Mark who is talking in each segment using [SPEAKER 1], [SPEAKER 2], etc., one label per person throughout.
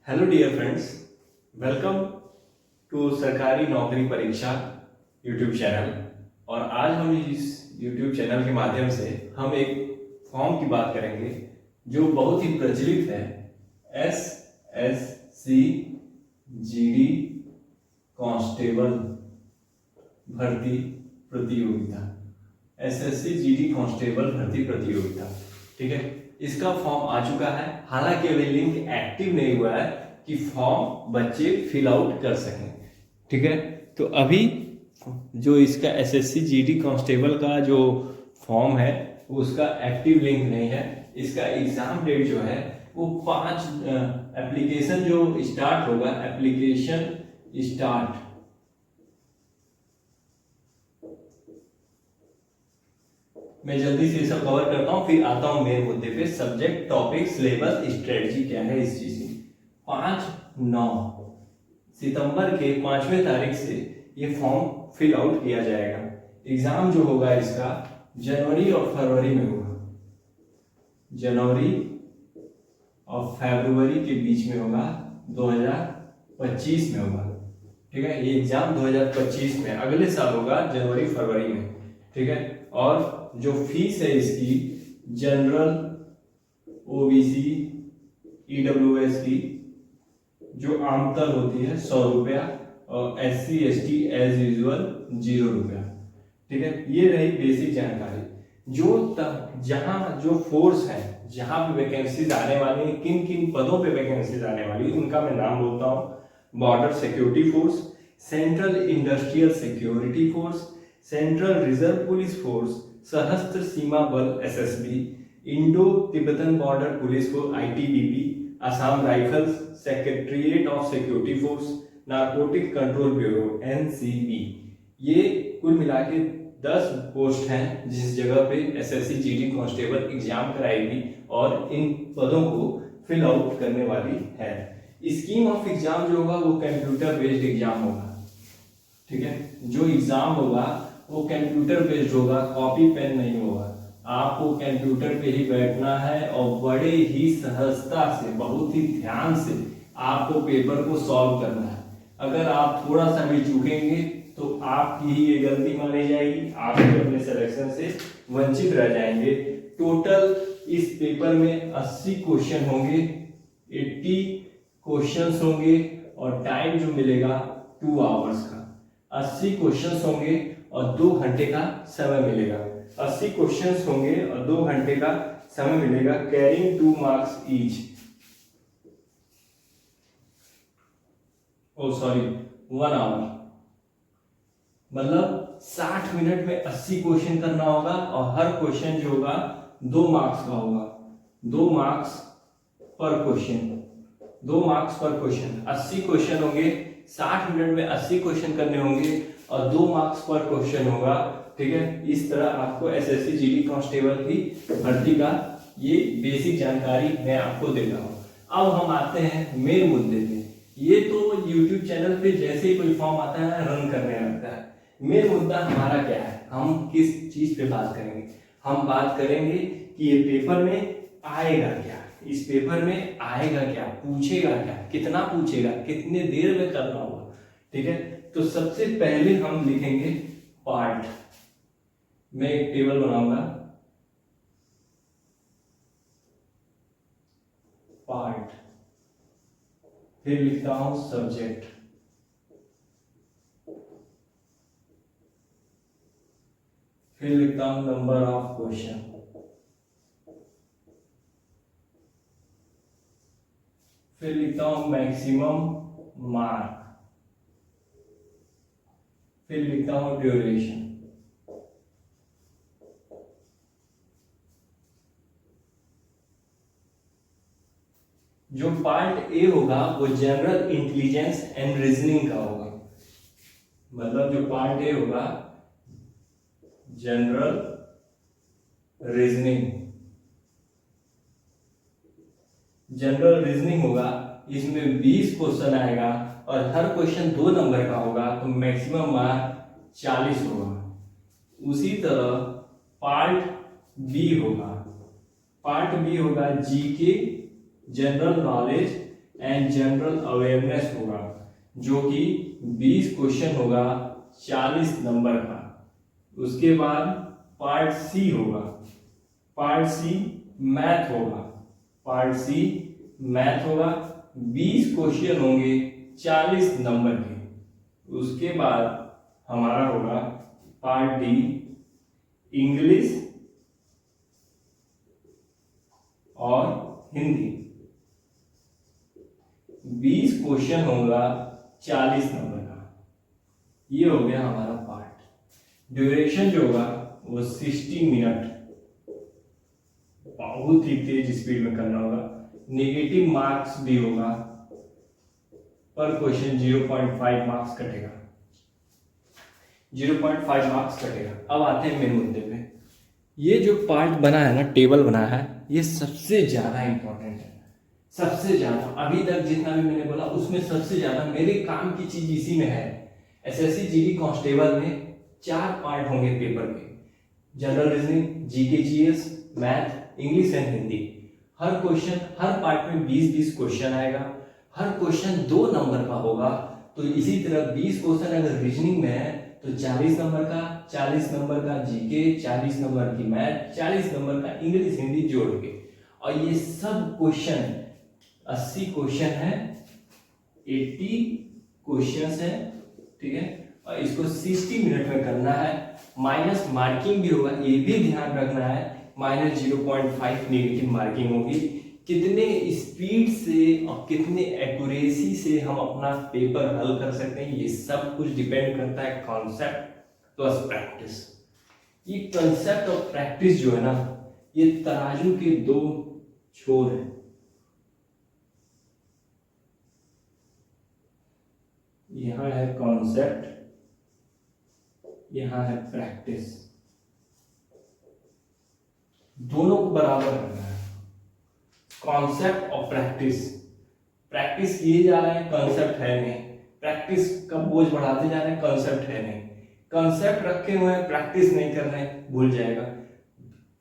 [SPEAKER 1] Hello dear friends, welcome to Sarkari Naukri परीक्षा YouTube channel. और आज हम इस यूट्यूब चैनल के माध्यम से हम एक फॉर्म की बात करेंगे जो बहुत ही प्रचलित है। SSC GD कांस्टेबल भर्ती प्रतियोगिता। SSC GD कांस्टेबल भर्ती प्रतियोगिता, ठीक है। इसका फॉर्म आ चुका है, हालांकि अभी लिंक एक्टिव नहीं हुआ है कि फॉर्म बच्चे फिल आउट कर सकें, ठीक है। तो अभी जो इसका SSC GD कांस्टेबल का जो फॉर्म है उसका एक्टिव लिंक नहीं है। इसका एग्जाम डेट जो है वो 5 एप्लीकेशन जो स्टार्ट होगा, एप्लीकेशन स्टार्ट मैं जल्दी से सब कवर करता हूँ, फिर आता हूँ मेन मुद्दे पे। सब्जेक्ट, टॉपिक, सिलेबस, स्ट्रेटजी क्या है इस चीज की। 5-9 सितंबर के 5वें तारीख से ये फॉर्म फिल आउट किया जाएगा। एग्जाम जो होगा इसका जनवरी और फरवरी में होगा, जनवरी और फरवरी के बीच में होगा, 2025 में होगा, ठीक है। ये एग्जाम 2025 में अगले साल होगा, जनवरी फरवरी में, ठीक है। और जो फीस है इसकी, जनरल, OBC, EWS की जो आमतल होती है 100 रुपया, और SC ST एज यूजुअल 0 रुपया, ठीक है। ये रही बेसिक जानकारी। जहां जो फोर्स है, जहां पे वैकेंसीज आने वाली, किन किन पदों पे वैकेंसीज आने वाली, उनका मैं नाम बोलता हूं। Border security force, central industrial security force, central reserve police force, सशस्त्र सीमा बल SSB, Indo Tibetan border police force ITBP, Assam rifles, secretariat of security force, narcotic control bureau NCB। ये कुल मिला के 10 पोस्ट हैं जिस जगह पे SSC GD कांस्टेबल एग्जाम कराएगी और इन पदों को फिल आउट करने वाली है। स्कीम ऑफ एग्जाम जो होगा वो कंप्यूटर बेस्ड एग्जाम होगा, ठीक है। जो एग्जाम होगा वो कंप्यूटर बेस्ड होगा, कॉपी पेन नहीं होगा। आपको कंप्यूटर पे ही बैठना है और बड़े ही सहजता से, बहुत ही ध्यान से आपको पेपर को सॉल्व करना है। अगर आप थोड़ा सा भी चूकेंगे तो आपकी ही ये गलती मानी जाएगी, आप भी अपने सिलेक्शन से वंचित रह जाएंगे। टोटल इस पेपर में 80 क्वेश्चन होंगे, 80 क्वेश्चंस होंगे और टाइम जो मिलेगा 2 आवर्स का। 80 क्वेश्चंस होंगे और 2 घंटे का समय मिलेगा। 80 क्वेश्चंस होंगे और 2 घंटे का समय मिलेगा, कैरिंग 2 मार्क्स ईच। 1 आवर, मतलब 60 मिनट में 80 क्वेश्चन करना होगा और हर क्वेश्चन जो होगा 2 मार्क्स का होगा। 2 मार्क्स पर क्वेश्चन, 2 मार्क्स पर क्वेश्चन। 80 क्वेश्चन होंगे, 60 मिनट में 80 क्वेश्चन करने होंगे और 2 मार्क्स पर क्वेश्चन होगा, ठीक है। इस तरह आपको SSC GD कांस्टेबल की भर्ती का ये बेसिक जानकारी मैं आपको देता हूँ। अब हम आते हैं मेन मुद्दे पे। ये तो YouTube चैनल पे जैसे ही कोई फॉर्म आता है रन करने लगता है। मेन मुद्दा हमारा क्या है, हम किस चीज पे बात करेंगे? हम बात करेंगे कि ये पेपर में आएगा क्या, इस पेपर में आएगा क्या, पूछेगा क्या, कितना पूछेगा, कितने देर में करना होगा, ठीक है। तो सबसे पहले हम लिखेंगे पार्ट। मैं एक टेबल बनाऊंगा, पार्ट, फिर लिखता हूं सब्जेक्ट, फिर लिखता हूं नंबर ऑफ क्वेश्चन, फिर लिखता हूं मैक्सिमम मार्क, फिर लिखता हूं ड्यूरेशन। जो पार्ट ए होगा वो जनरल इंटेलिजेंस एंड रीजनिंग का होगा, मतलब जो पार्ट ए होगा जनरल रीजनिंग, जनरल रीजनिंग होगा। इसमें 20 क्वेश्चन आएगा और हर क्वेश्चन 2 नंबर का होगा, तो मैक्सिमम मार्क 40 होगा। उसी तरह पार्ट बी होगा, पार्ट बी होगा GK, general knowledge, and general awareness होगा, जो कि 20 क्वेश्चन होगा 40 नंबर का। उसके बाद पार्ट सी होगा, पार्ट सी मैथ होगा, पार्ट सी मैथ होगा, 20 क्वेश्चन होंगे 40 नंबर के। उसके बाद हमारा होगा पार्ट डी इंग्लिश और हिंदी, 20 क्वेश्चन होगा 40 नंबर का। ये हो गया हमारा पार्ट। ड्यूरेशन जो होगा वो 60 मिनट, बहुत ही तेज स्पीड में करना होगा। नेगेटिव मार्क्स भी होगा, पर क्वेश्चन 0.5 मार्क्स कटेगा, 0.5 मार्क्स कटेगा। अब आते हैं मेन मुद्दे पे। ये जो पार्ट बना है ना, टेबल बना है, ये सबसे ज्यादा इंपॉर्टेंट है, सबसे ज्यादा। अभी तक जितना भी मैंने बोला उसमें सबसे ज्यादा मेरे काम की चीज इसी में है। एसएससी जीडी कांस्टेबल में 4 पार्ट होंगे पेपर के, general reasoning, GK GS, math, English and Hindi. Her question, her part में 20-20 क्वेश्चन आएगा, हर क्वेश्चन 2 नंबर का होगा। तो इसी तरह 20 क्वेश्चन अगर रीजनिंग में है तो 40 नंबर का, 40 नंबर का जीके, 40 नंबर की मैथ, 40 नंबर का इंग्लिश हिंदी जोड़ के। और ये सब क्वेश्चन 80 क्वेश्चन है, 80 क्वेश्चन है, ठीक है। और इसको 60 मिनट में करना है। माइनस मार्किंग भी होगा, ये भी ध्यान रखना है, -0.5 नेगेटिव मार्किंग होगी। कितने स्पीड से और कितने एक्यूरेसी से हम अपना पेपर हल कर सकते हैं, ये सब कुछ डिपेंड करता है कॉन्सेप्ट प्लस प्रैक्टिस। ये कॉन्सेप्ट और प्रैक्टिस जो है ना, ये तराजू के 2 छोर हैं। यहां है कॉन्सेप्ट, यहां है प्रैक्टिस, दोनों को बराबर रखना है। कॉन्सेप्ट और प्रैक्टिस, प्रैक्टिस किए जा रहे हैं, कॉन्सेप्ट है नहीं। प्रैक्टिस का बोझ बढ़ाते जा रहे हैं, कॉन्सेप्ट है नहीं। कॉन्सेप्ट रखे हुए हैं, प्रैक्टिस नहीं कर रहे हैं, भूल जाएगा।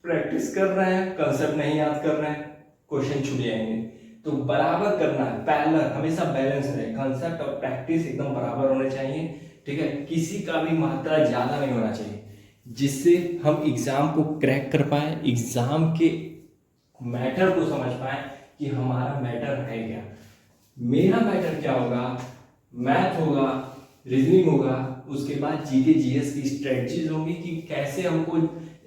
[SPEAKER 1] प्रैक्टिस कर रहे हैं, कॉन्सेप्ट नहीं याद कर रहे हैं, क्वेश्चन छूट जाएंगे। तो बराबर करना है, पैरेलल, हमेशा बैलेंस रहे। कॉन्सेप्ट और प्रैक्टिस एकदम बराबर होने चाहिए, ठीक है। किसी का भी मात्रा ज्यादा नहीं होना चाहिए, जिससे हम एग्जाम को क्रैक कर पाए, एग्जाम के मैटर को समझ पाए कि हमारा मैटर है क्या। मेरा मैटर क्या होगा, मैथ होगा, रीजनिंग होगा, उसके बाद जीके जीएस की स्ट्रेटजीज होंगी कि कैसे हमको,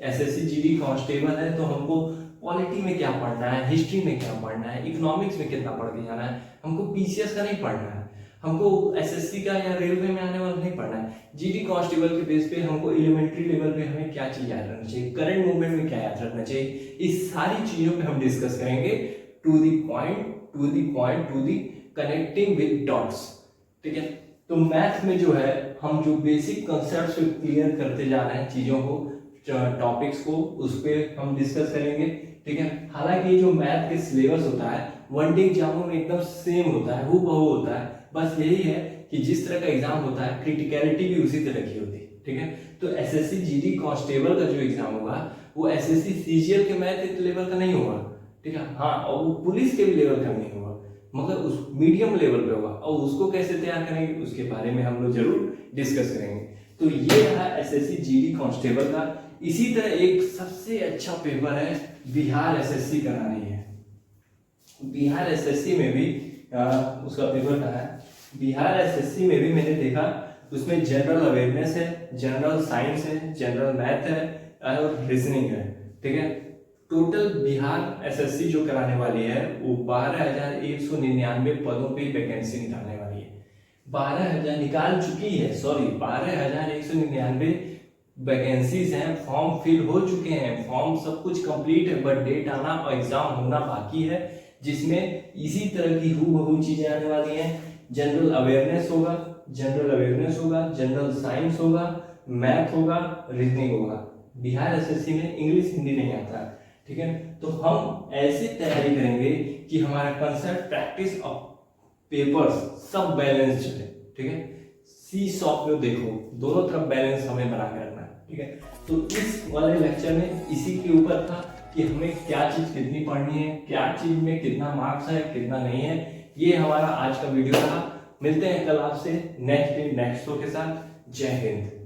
[SPEAKER 1] एसएससी जीडी कांस्टेबल है तो हमको पॉलिटी में क्या पढ़ना है, हिस्ट्री में क्या पढ़ना है, इकोनॉमिक्स में कितना पढ़ के जाना है। हमको पीसीएस का नहीं पढ़ना है, हमको एसएससी का या रेलवे में आने वाला नहीं पढ़ना है। जीडी कांस्टेबल के बेस पे हमको एलिमेंट्री लेवल पे हमें क्या चीज याद रखना चाहिए, करंट मूवमेंट में क्या याद रखना चाहिए, इस सारी चीजों पे हम डिस्कस करेंगे। To the point, to the point, to the connecting with dots, ठीक है। तो मैथ में जो है हम जो बेसिक कॉन्सेप्ट्स को क्लियर करते जा रहे हैं, चीजों को, टॉपिक्स को, उस पर हम डिस्कस करेंगे, ठीक है। हालांकि जो मैथ के सिलेबस होता है वनडे एग्जामों में एकदम सेम होता है, हूबहू होता है। बस यही है कि जिस तरह का एग्जाम होता है क्रिटिकलिटी भी उसी तरह की होती है, ठीक है। तो एसएससी जीडी कांस्टेबल का जो एग्जाम होगा वो एसएससी सीजीएल के मैथ लेवल का नहीं होगा, ठीक है। हाँ, और वो पुलिस के भी लेवल का नहीं होगा, मगर उस मीडियम लेवल पे होगा। और उसको कैसे तैयार करेंगे उसके बारे में हम लोग जरूर डिस्कस करेंगे। तो ये रहा एसएससी जीडी कांस्टेबल का। इसी तरह एक सबसे अच्छा पेपर है बिहार एसएससी करा रही है। बिहार एसएससी में भी उसका पेपर कहा है। बिहार एसएससी में भी मैंने देखा, उसमें जनरल अवेयरनेस है, जनरल साइंस है, जनरल मैथ है और रीजनिंग है, ठीक है। टोटल बिहार एसएससी जो कराने वाली है वो 12,199 पदों पे वैकेंसी निकालने वाली है। 12,000 निकाल चुकी है, सॉरी 12,199 वैकेंसीज हैं। फॉर्म फिल हो चुके हैं, फॉर्म सब कुछ कंप्लीट है, बट डेट आना और एग्जाम होना बाकी है, जिसमें इसी तरह की हूबहू चीजें आने वाली हैं। जनरल अवेयरनेस होगा, जनरल अवेयरनेस होगा, जनरल साइंस होगा, मैथ होगा, रीजनिंग होगा। बिहार एसएससी में इंग्लिश हिंदी नहीं आता, ठीक है। तो हम ऐसे तैयारी करेंगे कि हमारा कंसेप्ट, प्रैक्टिस और पेपर्स सब बैलेंस चले, ठीक है। सी शॉप में देखो, दोनों तरफ बैलेंस हमें बना के रखना है, ठीक है। तो इस वाले लेक्चर में इसी के ऊपर था कि हमें क्या चीज कितनी पढ़नी है, क्या चीज में कितना मार्क्स है, कितना नहीं है, ये हमारा आज का वीडियो रहा। मिलते हैं कल आपसे नेक्स्ट शो के साथ। जय हिंद।